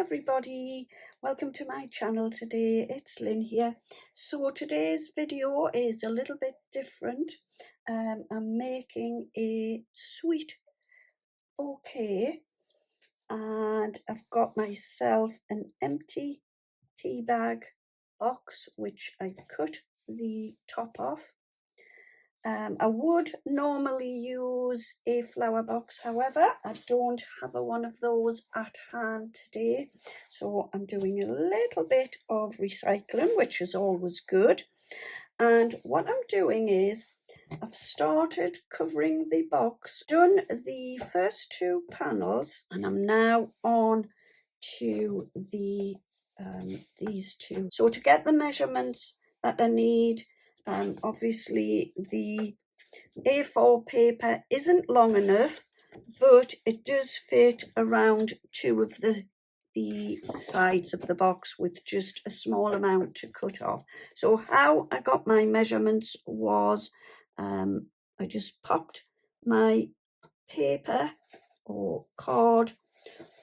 everybody, welcome to my channel today. It's Lynn here. So today's video is a little bit different. I'm making a sweet bouquet and I've got myself an empty tea bag box which I cut the top off. I would normally use a flower box, however, I don't have one of those at hand today. So I'm doing a little bit of recycling, which is always good. And what I'm doing is I've started covering the box, done the first two panels, and I'm now on to the these two. So to get the measurements that I need, obviously the A4 paper isn't long enough, but it does fit around two of the sides of the box with just a small amount to cut off. So how I got my measurements was I just popped my paper or card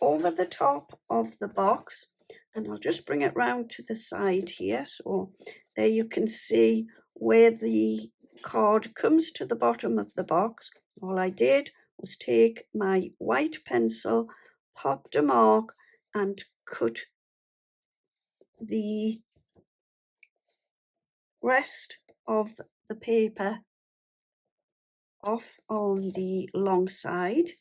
over the top of the box, and I'll just bring it round to the side here. So there you can see where the card comes to the bottom of the box. All I did was take my white pencil, popped a mark and cut the rest of the paper off on the long side.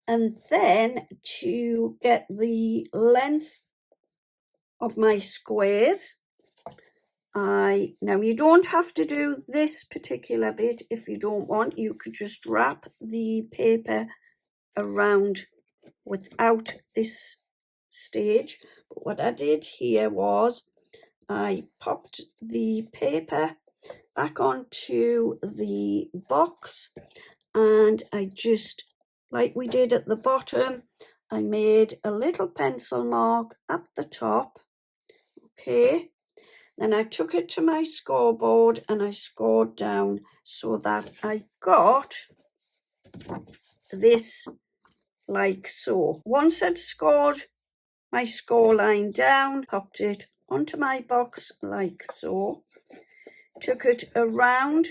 And then to get the length of my squares, now you don't have to do this particular bit if you don't want. You could just wrap the paper around without this stage. But what I did here was I popped the paper back onto the box, and I just, like we did at the bottom, I made a little pencil mark at the top. Okay, then I took it to my scoreboard and I scored down so that I got this like so. Once I'd scored my score line down, popped it onto my box like so, took it around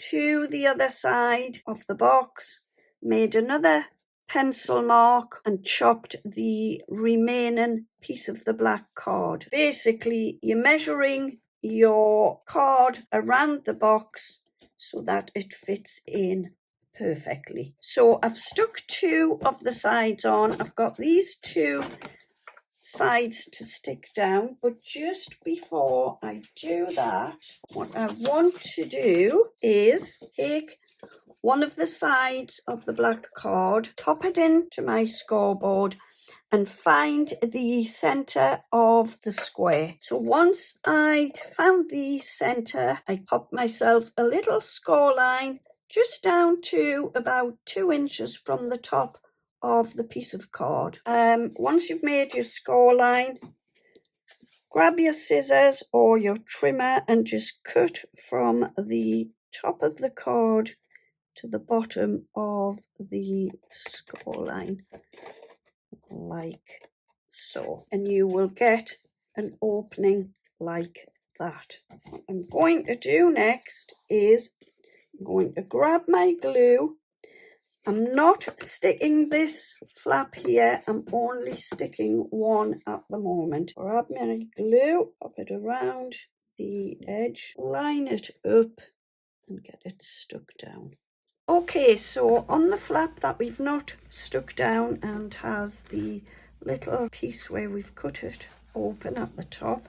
to the other side of the box, made another pencil mark and chopped the remaining piece of the black card. Basically, you're measuring your card around the box so that it fits in perfectly. So I've stuck two of the sides on. I've got these two sides to stick down, but just before I do that, what I want to do is take one of the sides of the black card, pop it into my scoreboard and find the center of the square. So once I'd found the center, I popped myself a little score line just down to about 2 inches from the top of the piece of card. Once you've made your score line, grab your scissors or your trimmer and just cut from the top of the card to the bottom of the score line like so, and you will get an opening like that. What I'm going to do next is I'm going to grab my glue. I'm not sticking this flap here, I'm only sticking one at the moment. Grab my glue, pop it around the edge, line it up and get it stuck down. Okay, so on the flap that we've not stuck down and has the little piece where we've cut it open at the top,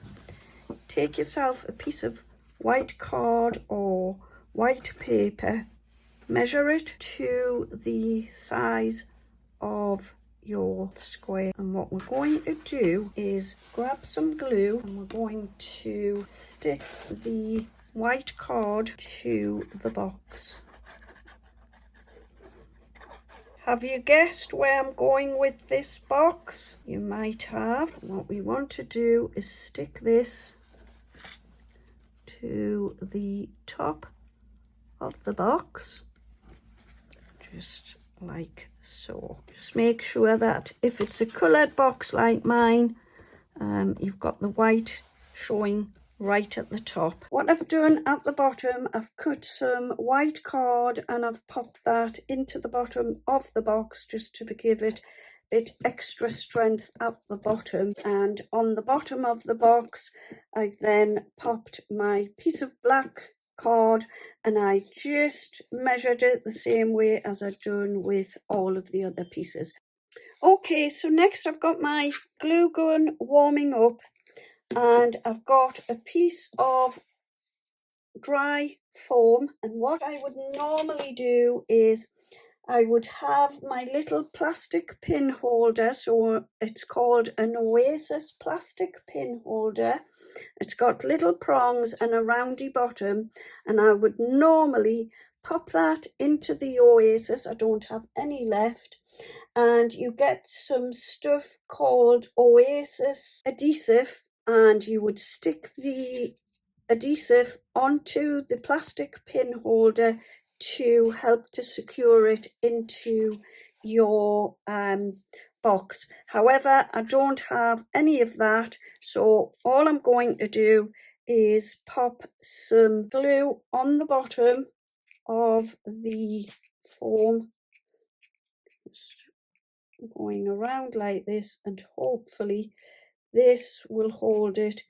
take yourself a piece of white card or white paper, measure it to the size of your square, and what we're going to do is grab some glue and we're going to stick the white card to the box. Have you guessed where I'm going with this box? You might have. What we want to do is stick this to the top of the box, just like so. Just make sure that if it's a coloured box like mine, you've got the white showing right at the top. What I've done at the bottom, I've cut some white card and I've popped that into the bottom of the box just to give it a bit extra strength at the bottom. And on the bottom of the box, I've then popped my piece of black card and I just measured it the same way as I've done with all of the other pieces. Okay, so next I've got my glue gun warming up and I've got a piece of dry foam, and what I would normally do is I would have my little plastic pin holder, so it's called an Oasis plastic pin holder. It's got little prongs and a roundy bottom, and I would normally pop that into the Oasis. I don't have any left. And you get some stuff called Oasis adhesive, and you would stick the adhesive onto the plastic pin holder to help to secure it into your box. However, I don't have any of that, so all I'm going to do is pop some glue on the bottom of the foam, going around like this, and hopefully this will hold it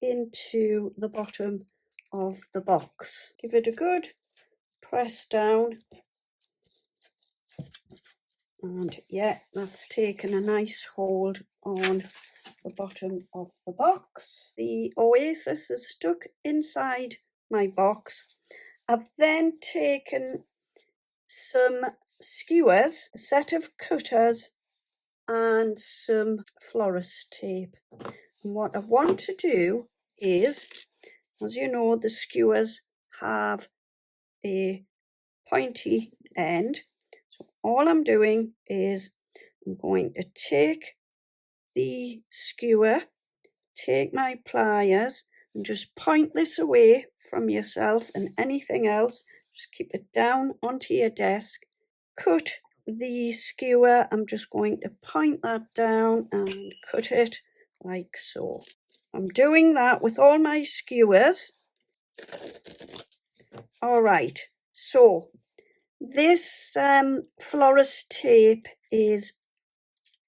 into the bottom of the box. Give it a good press down, and yeah, that's taken a nice hold on the bottom of the box. The Oasis is stuck inside my box. I've then taken some skewers, a set of cutters and some florist tape. And what I want to do is, as you know, the skewers have a pointy end. So all I'm doing is I'm going to take the skewer, take my pliers and just point this away from yourself and anything else. Just keep it down onto your desk. Cut the skewer. I'm just going to point that down and cut it like so. I'm doing that with all my skewers. All right, so this florist tape is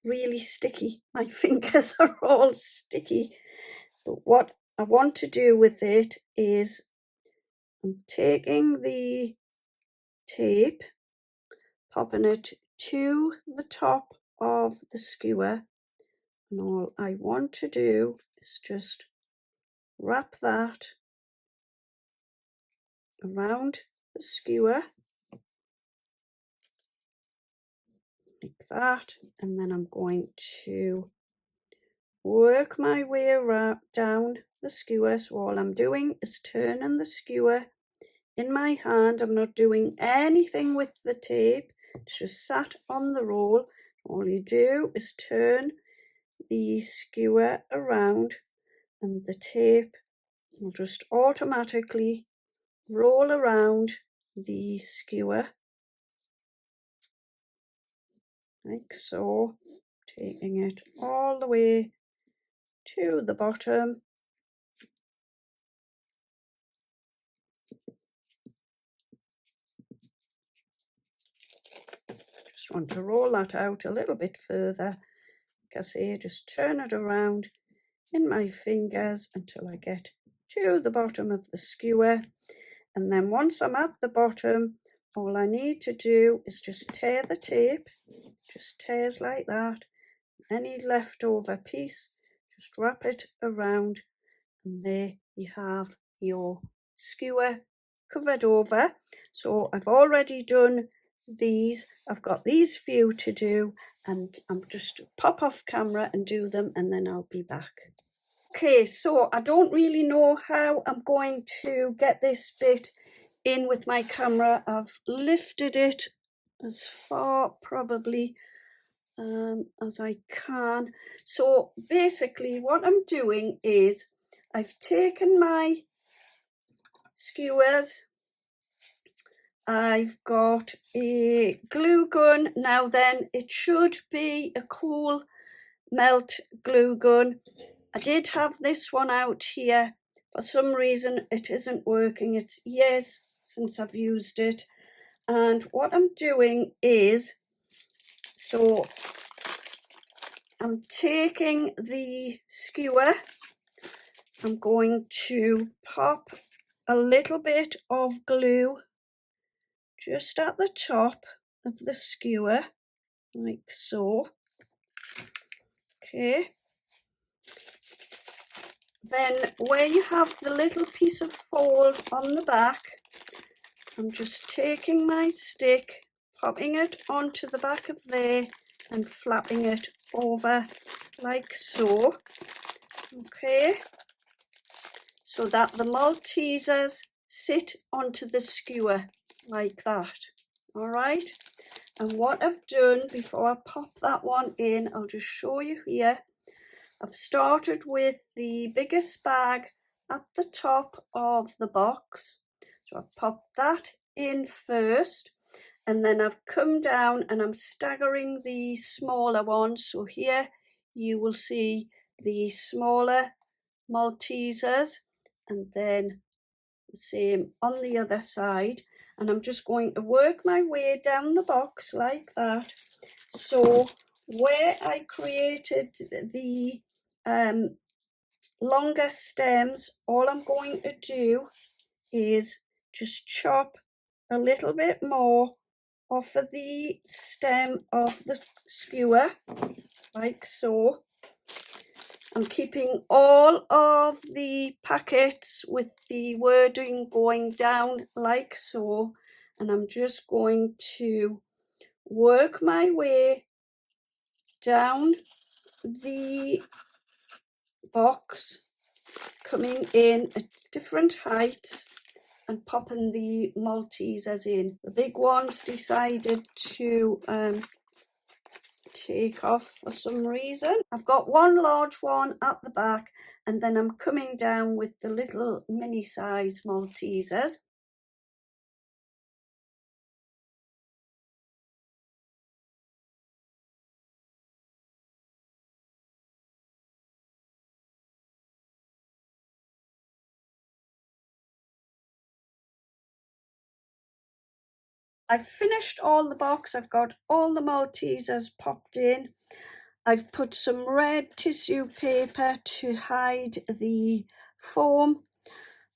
really sticky. My fingers are all sticky. But what I want to do with it is I'm taking the tape, popping it to the top of the skewer, and all I want to do is just wrap that around the skewer like that, and then I'm going to work my way around down the skewer. So all I'm doing is turning the skewer in my hand. I'm not doing anything with the tape, it's just sat on the roll. All you do is turn the skewer around and the tape will just automatically roll around the skewer like so, taking it all the way to the bottom. Just want to roll that out a little bit further. Like I say, just turn it around in my fingers until I get to the bottom of the skewer. And then once I'm at the bottom, all I need to do is just tear the tape, just tears like that. Any leftover piece, just wrap it around, and there you have your skewer covered over. So I've already done these. I've got these few to do, and I'm just pop off camera and do them, and then I'll be back. Okay, so I don't really know how I'm going to get this bit in with my camera. I've lifted it as far probably as I can. So basically what I'm doing is I've taken my skewers I've got a glue gun. Now then, it should be a cool melt glue gun. I did have this one out here. For some reason it isn't working. It's years since I've used it. And what I'm doing is, so I'm taking the skewer, I'm going to pop a little bit of glue just at the top of the skewer, like so. Okay. Then where you have the little piece of fold on the back, I'm just taking my stick, popping it onto the back of there and flapping it over like so. Okay. So that the Maltesers sit onto the skewer like that. All right. And what I've done before I pop that one in, I'll just show you here. I've started with the biggest bag at the top of the box. So I've popped that in first, and then I've come down and I'm staggering the smaller ones. So here you will see the smaller Maltesers, and then the same on the other side. And I'm just going to work my way down the box like that. So where I created the longer stems, all I'm going to do is just chop a little bit more off of the stem of the skewer, like so. I'm keeping all of the packets with the wording going down like so, and I'm just going to work my way down the box, coming in at different heights and popping the Maltesers in. The big ones decided to take off for some reason. I've got one large one at the back, and then I'm coming down with the little mini size Maltesers. I've finished all the box. I've got all the Maltesers popped in. I've put some red tissue paper to hide the foam.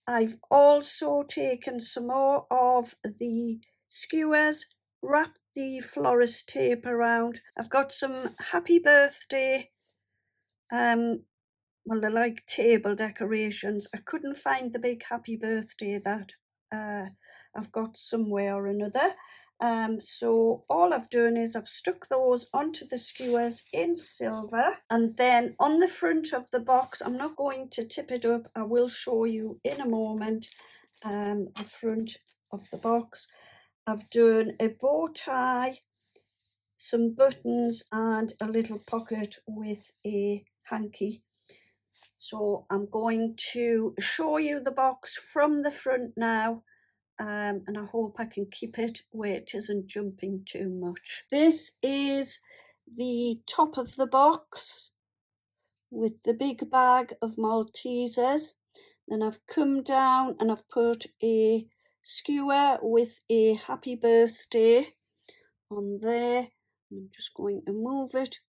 I've also taken some more of the skewers, wrapped the florist tape around. I've got some happy birthday, well, they're like table decorations. I couldn't find the big happy birthday that I've got somewhere or another. So all I've done is I've stuck those onto the skewers in silver, and then on the front of the box, I'm not going to tip it up, I will show you in a moment, the front of the box. I've done a bow tie, some buttons and a little pocket with a hanky. So I'm going to show you the box from the front now, and I hope I can keep it where it isn't jumping too much. This is the top of the box with the big bag of Maltesers. Then I've come down and I've put a skewer with a happy birthday on there. I'm just going to move it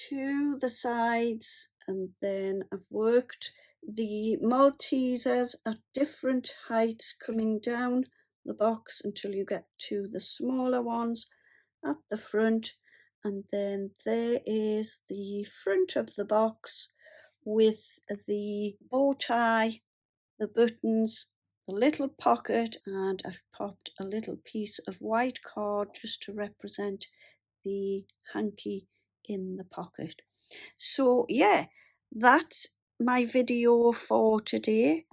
to the sides, and then I've worked the Maltesers at different heights coming down the box until you get to the smaller ones at the front, and then there is the front of the box with the bow tie, the buttons, the little pocket, and I've popped a little piece of white card just to represent the hanky in the pocket. So yeah, that's my video for today.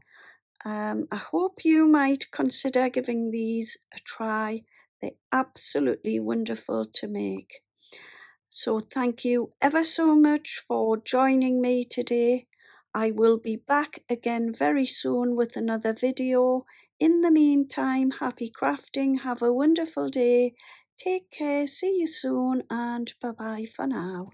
I hope you might consider giving these a try. They're absolutely wonderful to make. So thank you ever so much for joining me today. I will be back again very soon with another video. In the meantime, happy crafting, have a wonderful day, take care, see you soon, and bye bye for now.